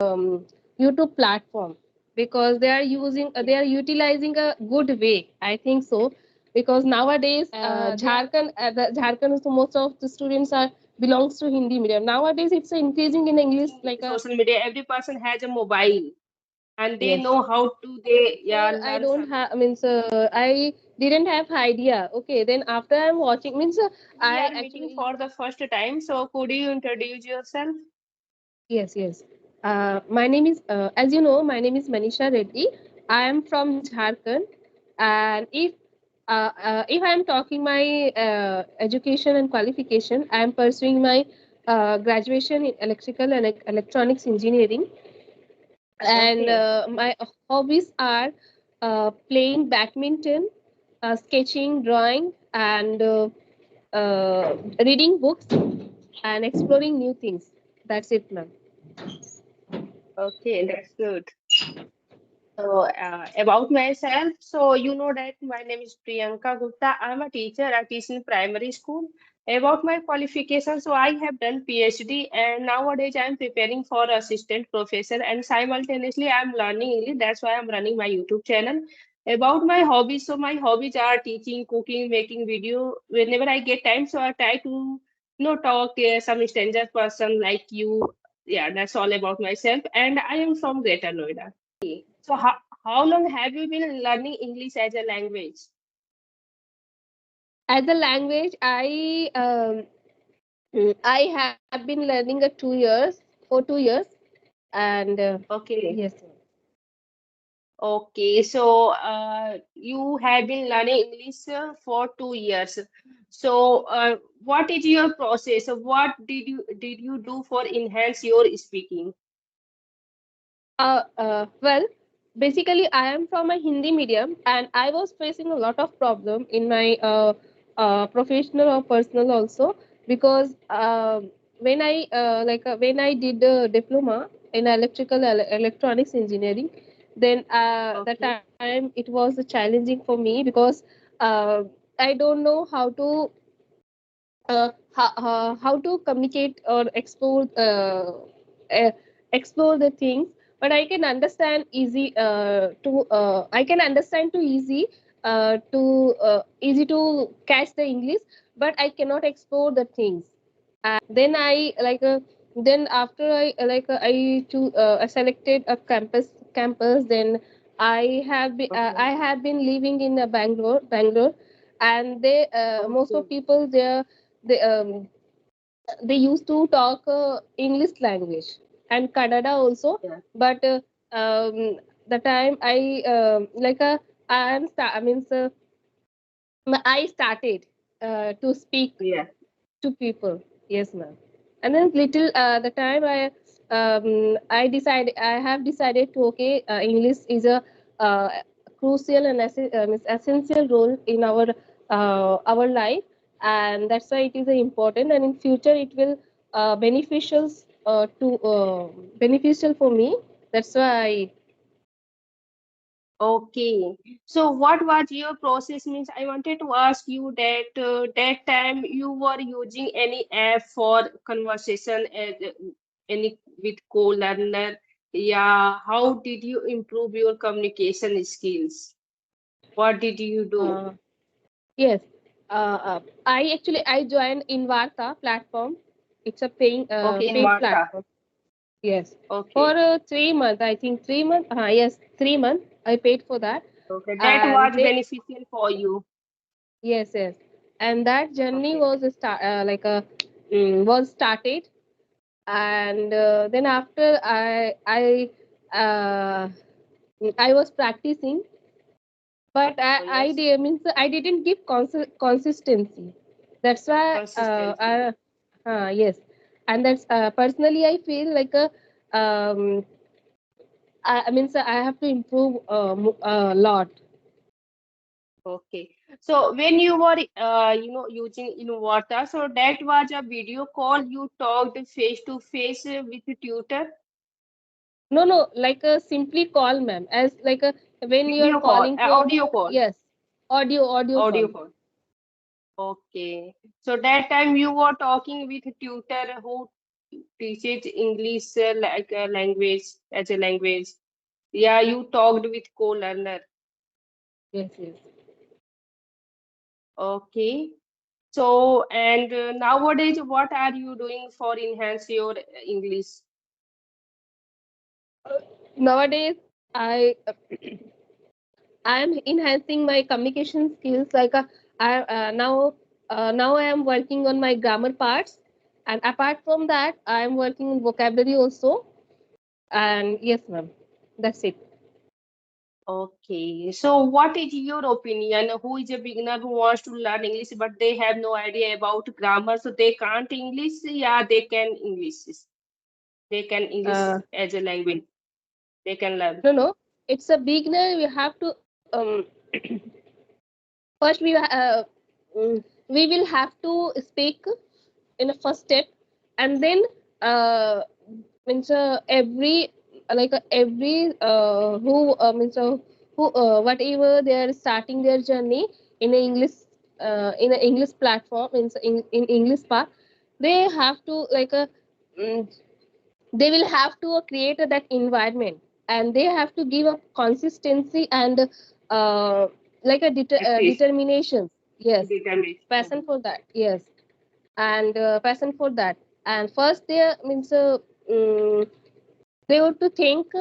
YouTube platform, because they are they are utilizing a good way, I think so. Because nowadays, Jharkhand, so most of the students are belongs to Hindi medium. Nowadays, it's increasing in English like a social media. Every person has a mobile, and they yes. know how to they I learn don't some. have means I didn't have idea. Okay, then after I'm watching means We I are meeting actually for the first time, so could you introduce yourself? yes, yes. My name is, as you know, my name is Manisha Reddy. I am from Jharkhand, and if I am talking my education and qualification, I am pursuing my graduation in electrical and electronics engineering, and Okay. my hobbies are playing badminton, sketching, drawing, and reading books and exploring new things. That's it, ma'am. Okay, that's good. So, about myself, so you know that my name is Priyanka Gupta. I'm a teacher. I teach in primary school. About my qualifications, so I have done PhD, and nowadays I'm preparing for assistant professor, and simultaneously I'm learning English. That's why I'm running my YouTube channel. About my hobbies, so my hobbies are teaching, cooking, making video. Whenever I get time, so I try to talk some stranger person like you. Yeah, that's all about myself, and I am from Greater Noida. So how long have you been learning English as a language? As a language, I have been learning 2 years for 2 years, and Okay. yes, Okay. So you have been learning English for 2 years. So what is your process? What did you do for enhance your speaking? well, basically, I am from a Hindi medium, and I was facing a lot of problem in my professional or personal also, because when I did the diploma in electronics engineering, then the Okay. time it was challenging for me, because uh, I don't know how to communicate or uh, explore the things, but I can understand to I can understand too easy to catch the English, but I cannot explore the things. And then then after I selected a campus. Then Okay. I have been living in Bangalore, and they most of Okay. people there, they they used to talk English language and Kannada also. Yeah. But the time I mean, I started to speak Yeah. to people. Yes, ma'am. And then little the time I have decided to, okay, English is a uh, crucial and essential role in our life, and that's why it is important, and in future it will beneficial beneficial for me. That's why Okay. So what was your process means? I wanted to ask you that that time you were using any app for conversation any with co-learner. Yeah. How did you improve your communication skills? What did you do? uh, yes, I joined in Varta platform. It's a Okay, in paid Varta. platform. Yes, for Okay. 3 months, I think 3 months. Yes, 3 months. I paid for that, Okay. That and was beneficial for you. yes, yes, and that journey Okay. was a start was started, and then after uh, I was practicing, but Oh, yes. I didn't give consistency. That's why Consistency. yes, and that's personally I feel like a I mean, so I have to improve a lot. Okay. So when you were, using Inverter, so that was a video call you talked face to face with the tutor, No, no, like a simply call, ma'am. As like a when you are video call, calling to a audio call, yes, audio audio call. call. Okay. So that time you were talking with tutor who. teaches English like a language as a language. Yeah, you talked with co-learner. Yes, yes. Okay. So, and nowadays, what are you doing for enhance your English? Nowadays, I I am enhancing my communication skills. I now I am working on my grammar parts, and apart from that, I am working on vocabulary also. And yes, ma'am, that's it. Okay. So, what is your opinion? Who is a beginner who wants to learn English but they have no idea about grammar, so they can't English? Yeah, they can English. They can English Uh, as a language. They can learn. no, no, it's a beginner. We have to first we will have to speak in a first step, and then uh, means every who means who whatever they are starting their journey in a English platform in English part, they have to mm, they will have to create that environment, and they have to give a consistency and uh, Practice, determination. Yes, passion determination. for that. Yes, and passion for that. And first they means um, they would think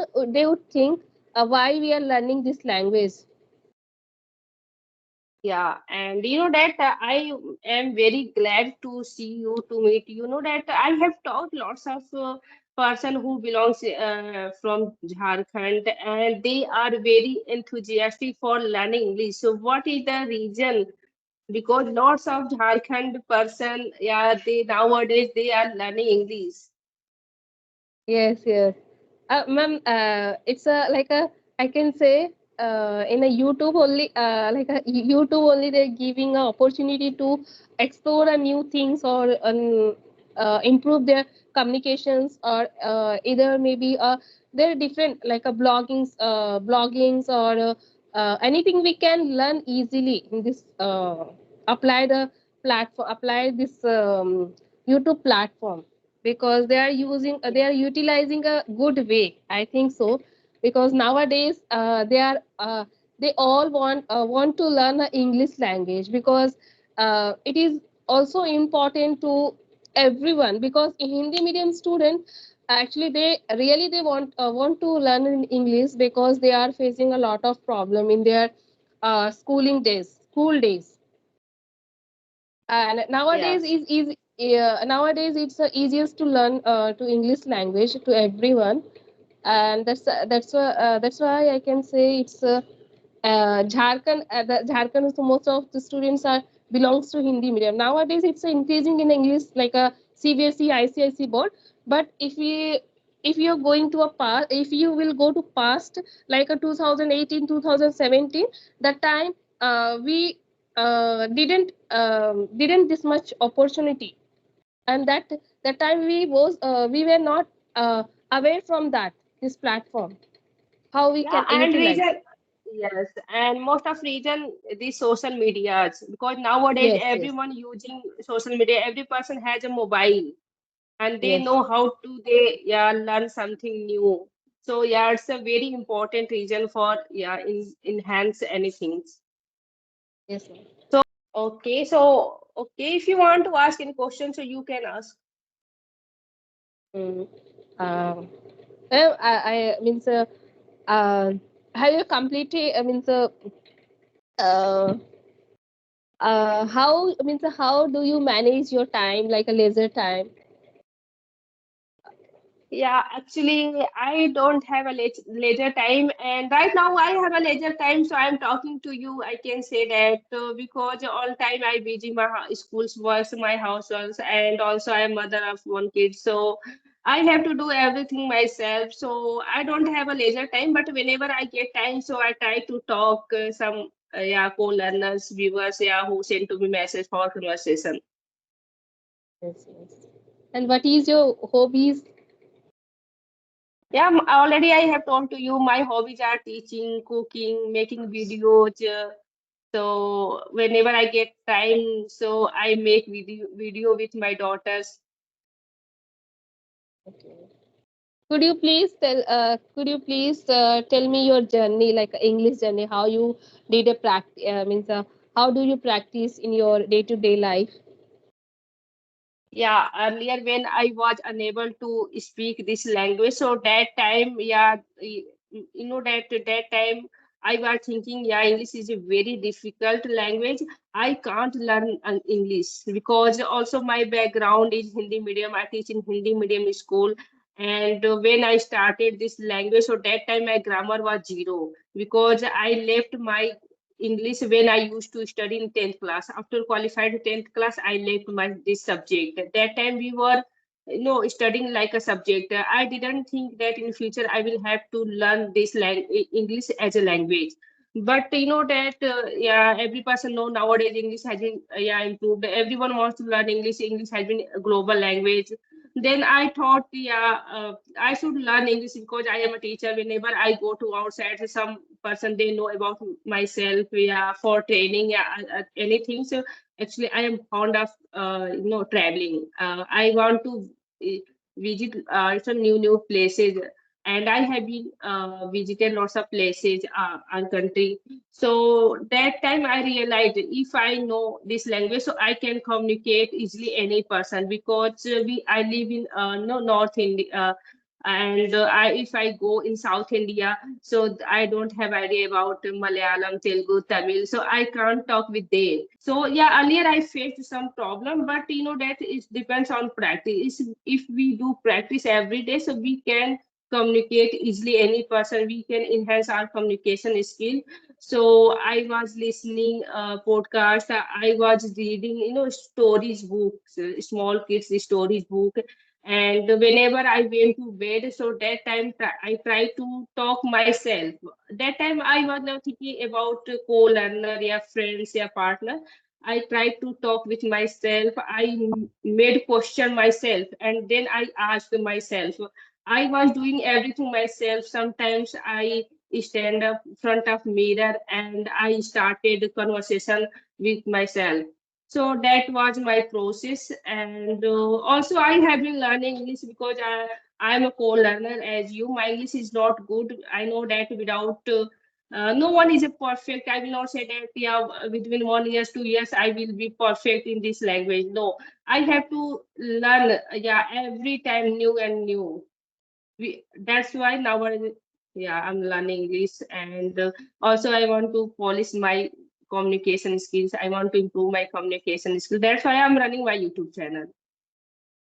why we are learning this language. Yeah, and you know that I am very glad to see you, to meet you. You know that I have talked lots of person who belongs from Jharkhand, and they are very enthusiastic for learning English. So, what is the reason? Because lots of Jharkhand person, yeah, they nowadays they are learning English. Yes, yes. Ma'am, it's a like a I can say in a YouTube only YouTube only they're giving an opportunity to explore a new things or improve their communications or either maybe they're different like a bloggings or anything we can learn easily in this apply the apply this YouTube platform, because they are utilizing a good way, I think so. Because nowadays they all want to learn a English language, because it is also important to everyone, because in Hindi medium student actually they want to learn in English, because they are facing a lot of problem in their school days. And Yes. nowadays it's easiest to learn to English language to everyone. And that's why I can say it's Jharkhand is most of the students are belongs to Hindi medium. Nowadays it's increasing in English like a CBSE, ICIC board. But if you're going to a past, if you will go to past like a 2018, 2017, that time we didn't this much opportunity, and that time we were not aware from that this platform how we Yeah, can and utilize. reason, yes, and most of reason the social medias, because nowadays Yes, yes, everyone using social media, every person has a mobile and they yes, know how to they yeah learn something new. So yeah, it's a very important reason for yeah enhance anything. yes, ma'am. Okay, so okay, if you want to ask any question, so you can ask. Mm. Um, I means uh, have you completed? I means uh, how do you manage your time like a leisure time? Yeah, actually, I don't have a leisure time, and right now I have a leisure time, so I'm talking to you. I can say that because all time I busy my school's works, my house works, and also I'm mother of one kid, so I have to do everything myself. So I don't have a leisure time, but whenever I get time, so I try to talk some yeah co-learners, viewers, yeah, who send to me message for conversation. Yes, yes. And what is your hobbies? Yeah, already I have told to you my hobbies are teaching, cooking, making videos. So whenever I get time, so I make video with my daughters. Okay. Could you please tell me your journey, like English journey, how you did a practice, means how do you practice in your day-to-day life? Yeah, earlier when I was unable to speak this language, so that time, yeah, that time I was thinking, yeah, English is a very difficult language. I can't learn English because also my background is Hindi medium. I teach in Hindi medium school, and when I started this language, so that time my grammar was zero because I left my English when I used to study in 10th class. After qualified 10th class, I left my this subject. At that time we were studying like a subject. I didn't think that in future I will have to learn this English as a language. But you know that yeah, every person know nowadays English has been yeah improved. Everyone wants to learn English. English has been a global language. Then I thought, yeah, I should learn English because I am a teacher. Whenever I go to outside, some person they know about myself, yeah, for training, yeah, anything. So actually, I am fond of traveling. I want to uh, visit some new places, and I have been visited lots of places and country. So that time I realized if I know this language, so I can communicate easily any person because I live in no North India. And if I go in South India, so I don't have idea about Malayalam, Telugu, Tamil, so I can't talk with them. So yeah, earlier I faced some problem, but you know that it depends on practice. If we do practice every day, so we can communicate easily any person. We can enhance our communication skill. So I was listening podcast. I was reading, stories books, small kids stories book. And whenever I went to bed, so that time I tried to talk myself. That time I was not thinking about co-learner, yeah, friends, yeah, partner. I tried to talk with myself. Made question myself, and then I asked myself. I was doing everything myself. Sometimes I stand up front of mirror and I started conversation with myself. So that was my process, and also I have been learning English because I am a co-learner as you. My English is not good. I know that without no one is a perfect. I will not say that yeah, within 1 year, 2 years, I will be perfect in this language. No, I have to learn. Yeah, every time new and new. That's why now yeah, I'm learning English, and also I want to polish my communication skills. I want to improve my communication skills. That's why I'm running my YouTube channel.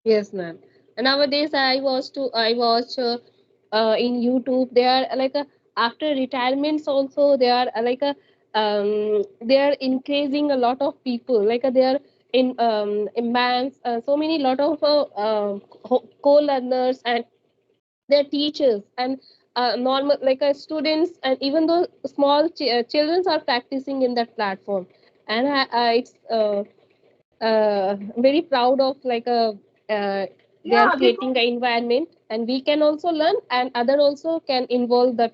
Yes, ma'am. And nowadays, I watch in YouTube. They are like after retirements also. They are increasing a lot of people. They are in banks. So many lot of co-learners, and their teachers, and normal students, and even though small children are practicing in that platform. And it's very proud of they are Yeah, creating an environment, and we can also learn, and other also can involve that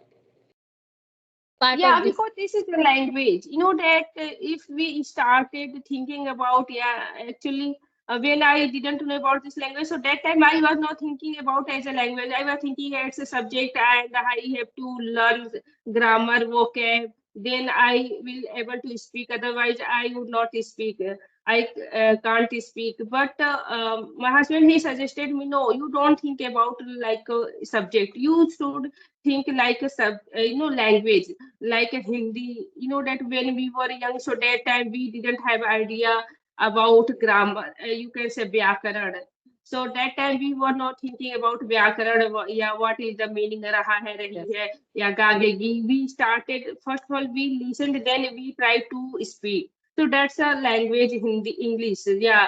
part Yeah, of this. because this is the language. You know that if we started thinking about, yeah, actually, when I didn't know about this language, so that time I was not thinking about as a language. I was thinking as a subject, and I have to learn grammar, vocab. Then I will able to speak. Otherwise, I would not speak. I can't speak. But my husband he suggested me, no, you don't think about like a subject. You should think like a language like a Hindi. You know that when we were young, so that time we didn't have idea about grammar. You can say vyakaran. So that time we were not thinking about vyakaran. Yeah, what is the meaning? Raha hai, rahi Yes, hai, yeah, gagegi. We started first of all. We listened, then we tried to speak. So that's a language, Hindi, English. Yeah,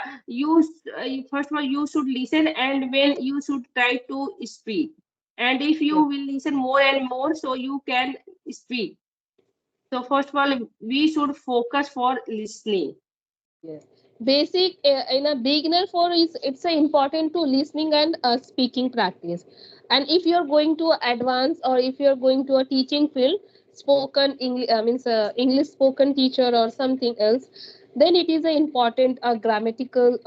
first of all you should listen, and when you should try to speak. And if you yes, will listen more and more, so you can speak. So first of all, we should focus for listening. yes. Basic in a beginner for is it's important to listening and speaking practice. And if you're going to advance, or if you're going to a teaching field, spoken English, means English spoken teacher or something else, then it is a important grammatical,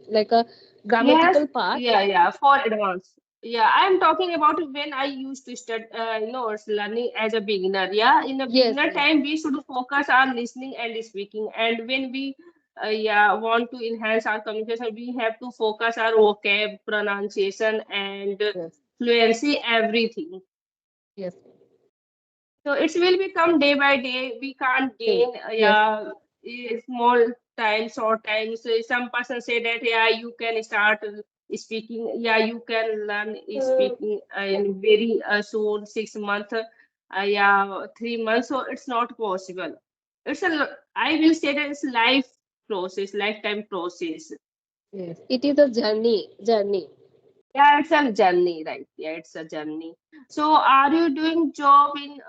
like a Yes, grammatical part. yeah, yeah, for advance. Yeah, I'm talking about when I used to study, it's learning as a beginner. Yeah, in a Yes, beginner yes, time, we should focus on listening and speaking. And when we, yeah, want to enhance our communication, we have to focus our vocab, pronunciation, and yes, fluency, everything. yes. So it will become day by day. We can't Thing. gain, Yes, yeah, small times, short times. Some person say that, yeah, you can start speaking. Yeah, you can learn speaking in very soon, 6 months, yeah, 3 months. So it's not possible. I will say that it's life process, lifetime process. yes. It is a journey. Yeah, it's a journey, right? Yeah, it's a journey. So, are you doing job in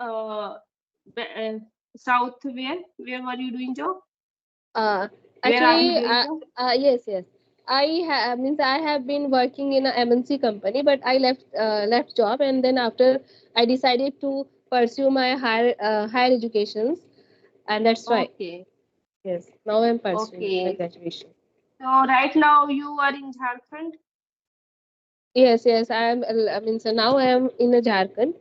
South? Where were you doing job? Uh, Where are you actually, doing job? yes, yes. Means I have been working in a MNC company, but I left job, and then after I decided to pursue my higher educations, and that's why. Okay, Yes, now I'm pursuing my okay. graduation. So right now you are in Jharkhand. Yes, yes. I mean, so now I am in a Jharkhand.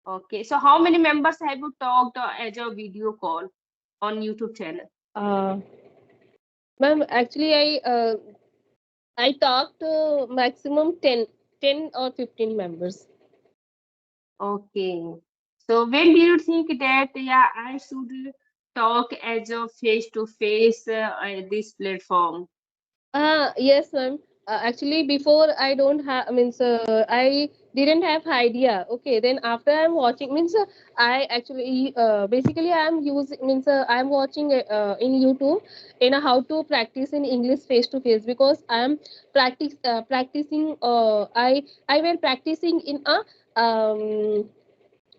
Okay. So how many members have you talked as a video call on YouTube channel? Uh, Ma'am, actually, I talked to maximum 10 or 15 members. Okay. So when do you think that, yeah, I should talk as a face to face this platform? Yes, ma'am. Actually, before I don't have, means I didn't have idea. Okay, then after I'm watching, means I actually basically I'm using, means I'm watching in YouTube in a how to practice in English face to face, because I'm practicing. I were practicing in a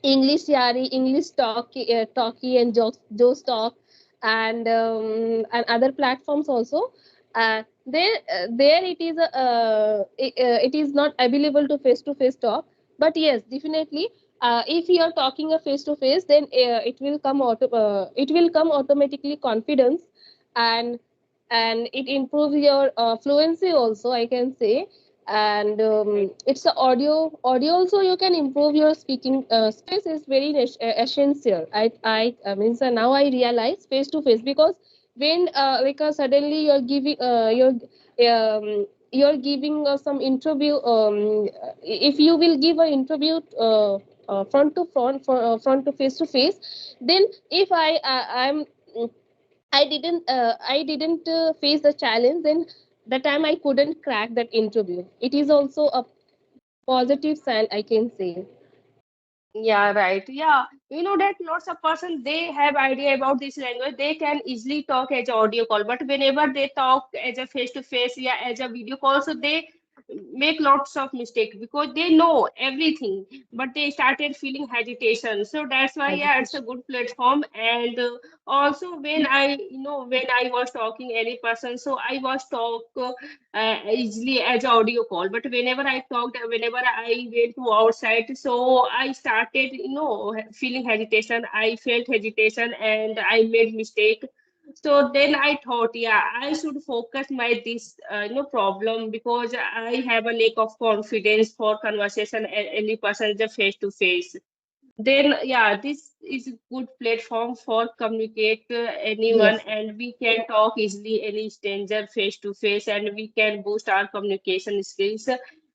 englishyaari, English talkie and Joe's talk, and other platforms also. There it is it is not available to face talk, but yes, definitely. If you are talking a face to face, then it will come automatically confidence, and it improves your fluency also, I can say. And Right. it's a audio also, you can improve your speaking space is very essential. I mean, so now I realize face to face, because when suddenly you're giving some interview, if you will give an interview front to front, front to face, then if I'm I didn't face the challenge, then the time I couldn't crack that interview. It is also a positive sign, I can say. Yeah, right. Yeah, you know that lots of person they have idea about this language. They can easily talk as a audio call, but whenever they talk as a face to face, yeah, as a video call, so they make lots of mistake because they know everything, but they started feeling heditation. So that's why, yeah, it's a Hesitation. good platform. And also when when I was talking any person, so I was talk easily as audio call. But whenever I talked, whenever I went to outside, so I started, feeling hesitation. I felt hesitation and I made mistake. So then I thought, yeah, I should focus my this problem because I have a lack of confidence for conversation any person is face to face. Then yeah, this is a good platform for communicate anyone, Yes, and we can talk easily any stranger face to face, and we can boost our communication skills,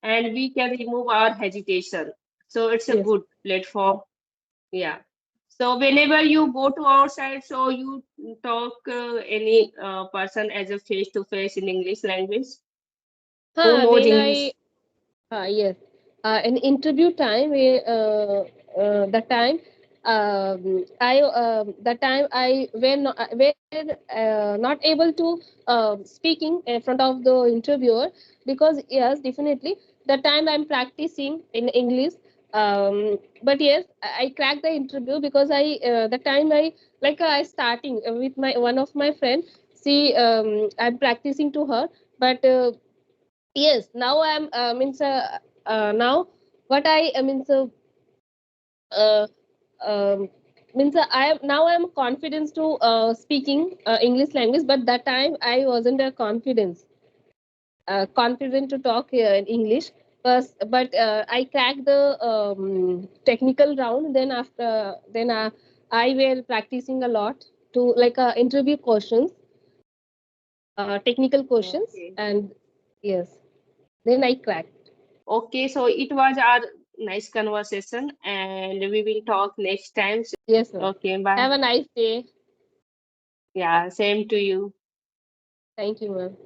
and we can remove our hesitation. So it's a yes. good platform. Yeah. So whenever you go to outside, so you talk any person as a face to face in English language who knows When English. yes, in interview time, the time I were not able to speaking in front of the interviewer, because yes, definitely the time I'm practicing in English. But yes, I cracked the interview, because the time I starting with my one of my friend. See, I'm practicing to her, but. Yes, now I'm means now what I mean so uh, um, means I am now I'm confident to speaking English language, but that time I wasn't a confident to talk in English. but I cracked the technical round. Then I were practicing a lot to like interview questions, technical questions, Okay. and yes, then I cracked. Okay, so it was our nice conversation, and we will talk next time. Yes, ma'am. Okay, bye. Have a nice day. Yeah, same to you. Thank you, ma'am.